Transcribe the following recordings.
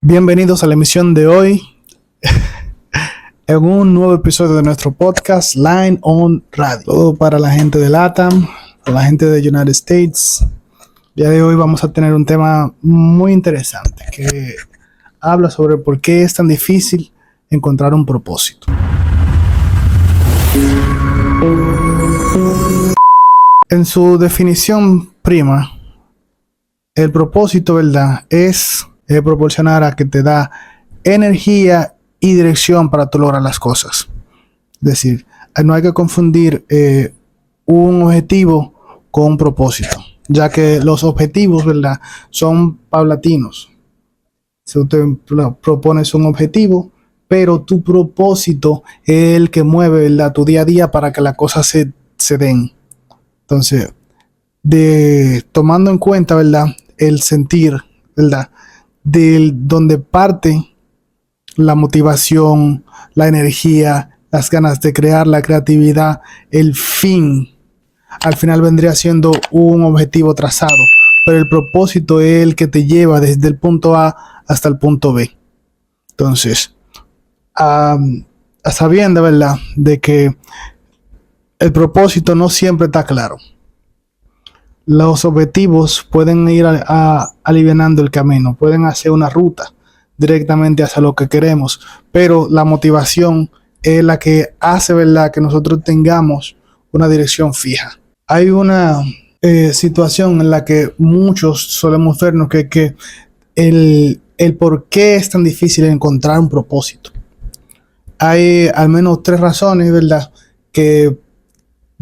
Bienvenidos a la emisión de hoy en un nuevo episodio de nuestro podcast Line on Radio. Todo para la gente de LATAM, para la gente de United States. El día de hoy vamos a tener un tema muy interesante que habla sobre por qué es tan difícil encontrar un propósito. En su definición prima, el propósito, ¿verdad?, es proporcionar a que te da energía y dirección para tú lograr las cosas. Es decir, no hay que confundir un objetivo con un propósito, ya que los objetivos, ¿verdad?, son paulatinos. Si tú propones un objetivo, pero tu propósito es el que mueve, ¿verdad?, tu día a día para que las cosas se den. Entonces, tomando en cuenta, ¿verdad?, el sentir, ¿verdad?, donde parte la motivación, la energía, las ganas de crear, la creatividad, el fin, al final vendría siendo un objetivo trazado, pero el propósito es el que te lleva desde el punto A hasta el punto B. Entonces, sabiendo, ¿verdad?, de que el propósito no siempre está claro. Los objetivos pueden ir alivianando el camino, pueden hacer una ruta directamente hacia lo que queremos, pero la motivación es la que hace, ¿verdad?, que nosotros tengamos una dirección fija. Hay una situación en la que muchos solemos vernos que el por qué es tan difícil encontrar un propósito. Hay al menos 3 razones, ¿verdad?, que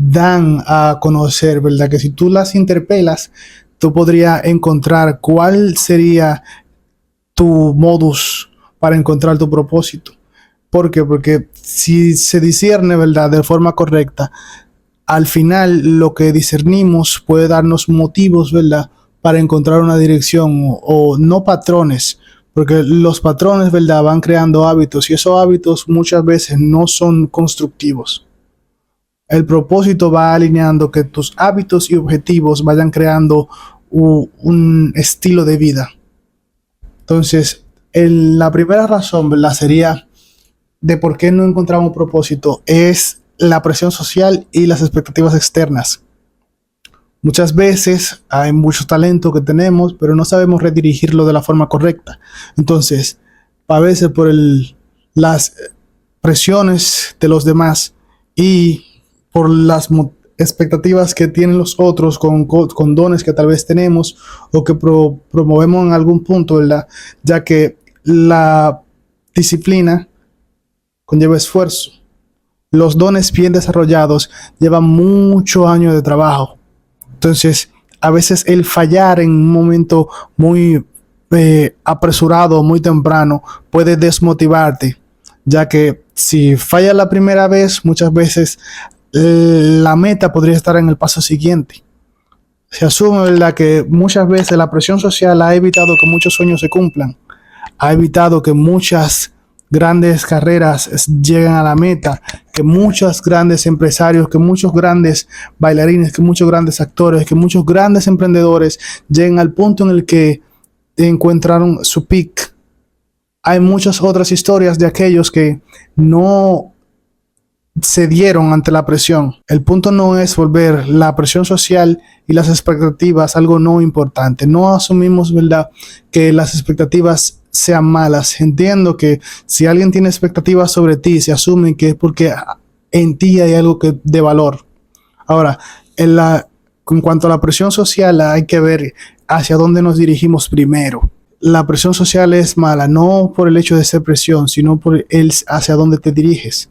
dan a conocer, ¿verdad?, que si tú las interpelas, tú podrías encontrar cuál sería tu modus para encontrar tu propósito. ¿Por qué? Porque si se discierne, ¿verdad?, de forma correcta, al final lo que discernimos puede darnos motivos, ¿verdad?, para encontrar una dirección o no patrones, porque los patrones, ¿verdad?, van creando hábitos y esos hábitos muchas veces no son constructivos. El propósito va alineando que tus hábitos y objetivos vayan creando un estilo de vida. Entonces, la primera razón, ¿verdad?, sería de por qué no encontramos propósito es la presión social y las expectativas externas. Muchas veces hay mucho talento que tenemos, pero no sabemos redirigirlo de la forma correcta. Entonces, a veces por las presiones de los demás y por las expectativas que tienen los otros con dones que tal vez tenemos o que promovemos en algún punto, ¿verdad?, ya que la disciplina conlleva esfuerzo. Los dones bien desarrollados llevan muchos años de trabajo. Entonces, a veces el fallar en un momento muy apresurado, muy temprano, puede desmotivarte, ya que si falla la primera vez, muchas veces la meta podría estar en el paso siguiente. Se asume, ¿verdad?, que muchas veces la presión social ha evitado que muchos sueños se cumplan, ha evitado que muchas grandes carreras lleguen a la meta, que muchos grandes empresarios, que muchos grandes bailarines, que muchos grandes actores, que muchos grandes emprendedores lleguen al punto en el que encontraron su peak. Hay muchas otras historias de aquellos que no cedieron ante la presión. El punto no es volver la presión social y las expectativas algo no importante. No asumimos, ¿verdad?, que las expectativas sean malas. Entiendo que si alguien tiene expectativas sobre ti, se asume que es porque en ti hay algo de valor. Ahora, en cuanto a la presión social, hay que ver hacia dónde nos dirigimos primero. La presión social es mala, no por el hecho de ser presión, sino por hacia dónde te diriges.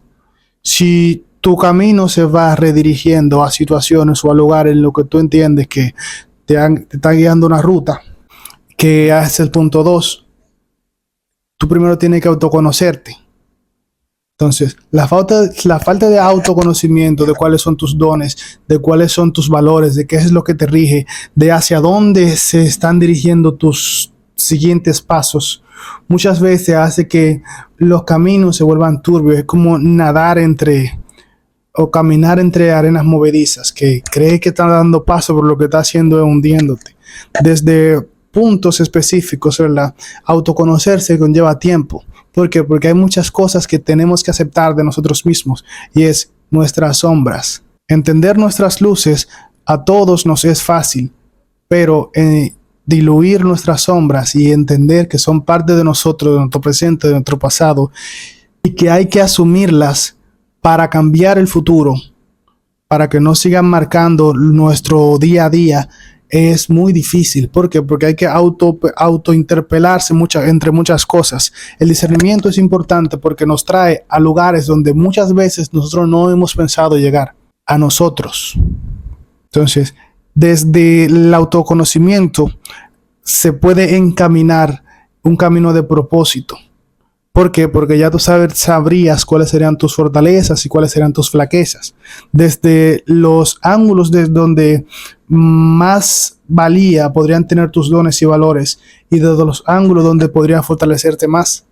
Si tu camino se va redirigiendo a situaciones o a lugares en lo que tú entiendes que te está guiando una ruta, que es el punto 2, tú primero tienes que autoconocerte. Entonces, la falta de autoconocimiento de cuáles son tus dones, de cuáles son tus valores, de qué es lo que te rige, de hacia dónde se están dirigiendo tus siguientes pasos, muchas veces hace que los caminos se vuelvan turbios. Es como caminar entre arenas movedizas, que cree que está dando paso, pero lo que está haciendo es hundiéndote. Desde puntos específicos, ¿verdad? Autoconocerse conlleva tiempo. ¿Por qué? Porque hay muchas cosas que tenemos que aceptar de nosotros mismos y es nuestras sombras. Entender nuestras luces a todos nos es fácil, pero diluir nuestras sombras y entender que son parte de nosotros, de nuestro presente, de nuestro pasado, y que hay que asumirlas para cambiar el futuro, para que no sigan marcando nuestro día a día, es muy difícil. ¿Por qué? Porque hay que autointerpelarse entre muchas cosas. El discernimiento es importante porque nos trae a lugares donde muchas veces nosotros no hemos pensado llegar, a nosotros. Entonces, desde el autoconocimiento se puede encaminar un camino de propósito. ¿Por qué? Porque ya tú sabrías cuáles serían tus fortalezas y cuáles serían tus flaquezas. Desde los ángulos desde donde más valía podrían tener tus dones y valores y desde los ángulos donde podría fortalecerte más.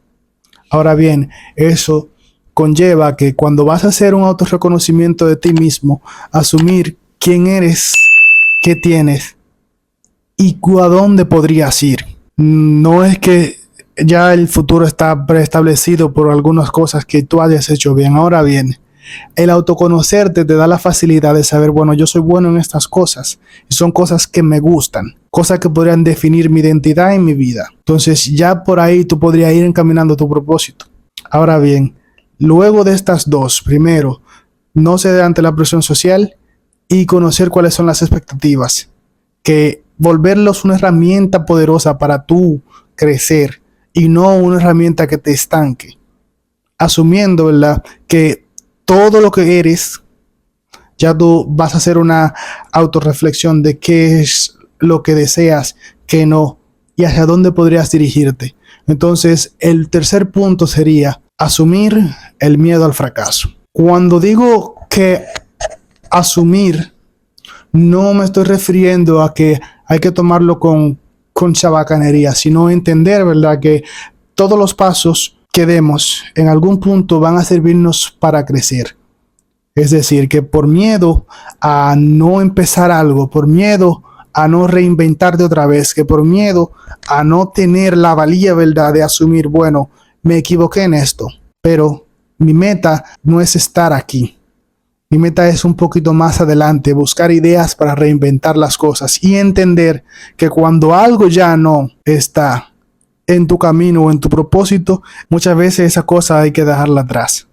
Ahora bien, eso conlleva que cuando vas a hacer un autorreconocimiento de ti mismo, asumir quién eres, qué tienes y a dónde podrías ir. No es que ya el futuro está preestablecido por algunas cosas que tú hayas hecho bien. Ahora bien, el autoconocerte te da la facilidad de saber, bueno, yo soy bueno en estas cosas y son cosas que me gustan, cosas que podrían definir mi identidad en mi vida. Entonces ya por ahí tú podrías ir encaminando tu propósito. Ahora bien, luego de estas dos, primero, no ceder ante la presión social y conocer cuáles son las expectativas, que volverlos una herramienta poderosa para tú crecer y no una herramienta que te estanque. Asumiendo, ¿verdad?, que todo lo que eres, ya tú vas a hacer una autorreflexión de qué es lo que deseas, qué no, y hacia dónde podrías dirigirte. Entonces, el tercer punto sería asumir el miedo al fracaso. Cuando digo que asumir, no me estoy refiriendo a que hay que tomarlo con chabacanería, sino entender, ¿verdad?, que todos los pasos que demos en algún punto van a servirnos para crecer. Es decir, que por miedo a no empezar algo, por miedo a no reinventarte otra vez, que por miedo a no tener la valía, ¿verdad?, de asumir, bueno, me equivoqué en esto, pero mi meta no es estar aquí. Mi meta es un poquito más adelante, buscar ideas para reinventar las cosas y entender que cuando algo ya no está en tu camino o en tu propósito, muchas veces esa cosa hay que dejarla atrás.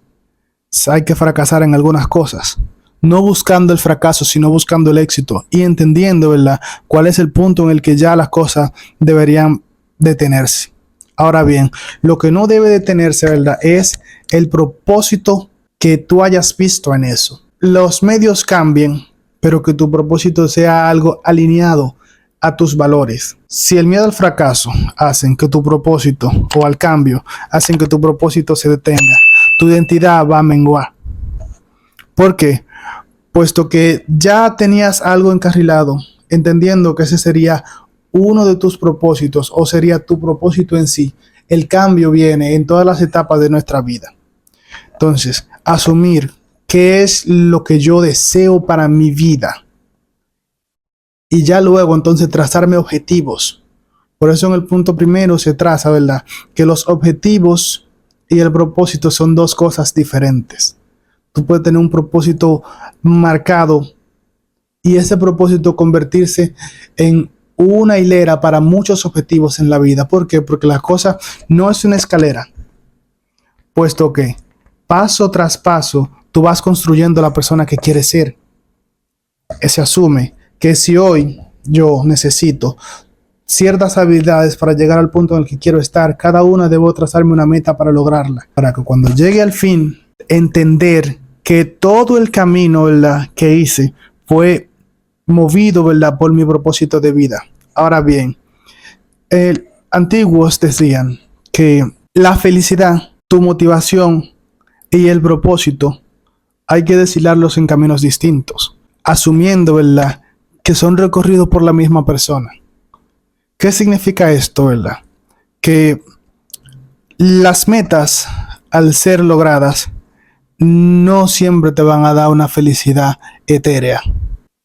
Hay que fracasar en algunas cosas, no buscando el fracaso, sino buscando el éxito y entendiendo, ¿verdad?, cuál es el punto en el que ya las cosas deberían detenerse. Ahora bien, lo que no debe detenerse, ¿verdad?, es el propósito que tú hayas visto en eso. Los medios cambian, pero que tu propósito sea algo alineado a tus valores. Si el miedo al fracaso hacen que tu propósito, o al cambio, hacen que tu propósito se detenga, tu identidad va a menguar. ¿Por qué? Puesto que ya tenías algo encarrilado, entendiendo que ese sería uno de tus propósitos o sería tu propósito en sí. El cambio viene en todas las etapas de nuestra vida. Entonces, asumir qué es lo que yo deseo para mi vida. Y ya luego entonces trazarme objetivos. Por eso en el punto primero se traza, ¿verdad?, que los objetivos y el propósito son dos cosas diferentes. Tú puedes tener un propósito marcado y ese propósito convertirse en una hilera para muchos objetivos en la vida. ¿Por qué? Porque la cosa no es una escalera, puesto que paso tras paso tú vas construyendo la persona que quieres ser. Se asume que si hoy yo necesito ciertas habilidades para llegar al punto en el que quiero estar, cada una debo trazarme una meta para lograrla, para que cuando llegue al fin, entender que todo el camino, ¿verdad?, que hice fue movido, ¿verdad?, por mi propósito de vida. Ahora bien, antiguos decían que la felicidad, tu motivación y el propósito hay que deshilarlos en caminos distintos, asumiendo, ¿verdad?, que son recorridos por la misma persona. ¿Qué significa esto, verdad? Que las metas, al ser logradas, no siempre te van a dar una felicidad etérea.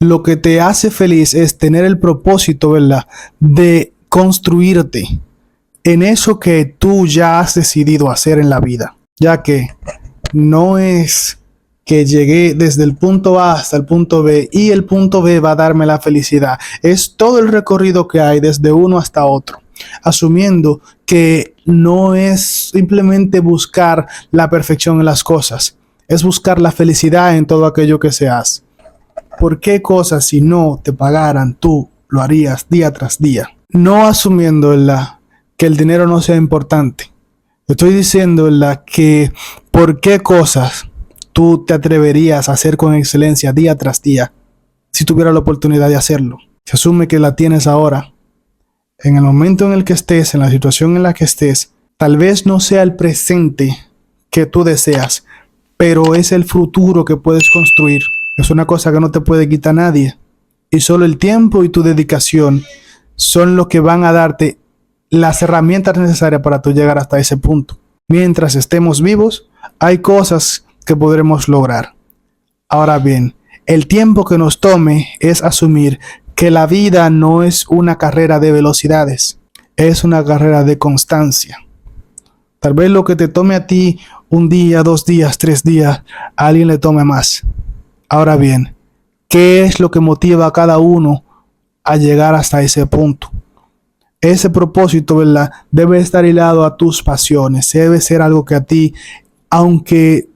Lo que te hace feliz es tener el propósito, ¿verdad?, de construirte en eso que tú ya has decidido hacer en la vida, ya que no es que llegué desde el punto A hasta el punto B y el punto B va a darme la felicidad. Es todo el recorrido que hay desde uno hasta otro, asumiendo que no es simplemente buscar la perfección en las cosas, es buscar la felicidad en todo aquello que se hace. ¿Por qué cosas si no te pagaran tú lo harías día tras día? No asumiendo, ¿verdad?, que el dinero no sea importante. Estoy diciendo, ¿verdad?, que por qué cosas tú te atreverías a hacer con excelencia día tras día si tuvieras la oportunidad de hacerlo. Se asume que la tienes ahora. En el momento en el que estés, en la situación en la que estés, tal vez no sea el presente que tú deseas, pero es el futuro que puedes construir. Es una cosa que no te puede quitar nadie. Y solo el tiempo y tu dedicación son lo que van a darte las herramientas necesarias para tú llegar hasta ese punto. Mientras estemos vivos, hay cosas que podremos lograr. Ahora bien, el tiempo que nos tome es asumir que la vida no es una carrera de velocidades, es una carrera de constancia. Tal vez lo que te tome a ti un día, 2 días, 3 días, a alguien le tome más. Ahora bien, ¿qué es lo que motiva a cada uno a llegar hasta ese punto? Ese propósito, ¿verdad?, debe estar hilado a tus pasiones. Debe ser algo que a ti, aunque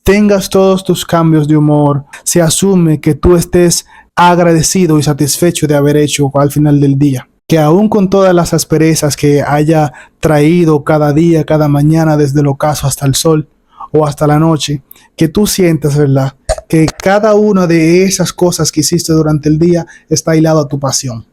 tengas todos tus cambios de humor, se asume que tú estés agradecido y satisfecho de haber hecho al final del día. Que aún con todas las asperezas que haya traído cada día, cada mañana, desde el ocaso hasta el sol o hasta la noche, que tú sientas, ¿verdad?, que cada una de esas cosas que hiciste durante el día está hilado a tu pasión.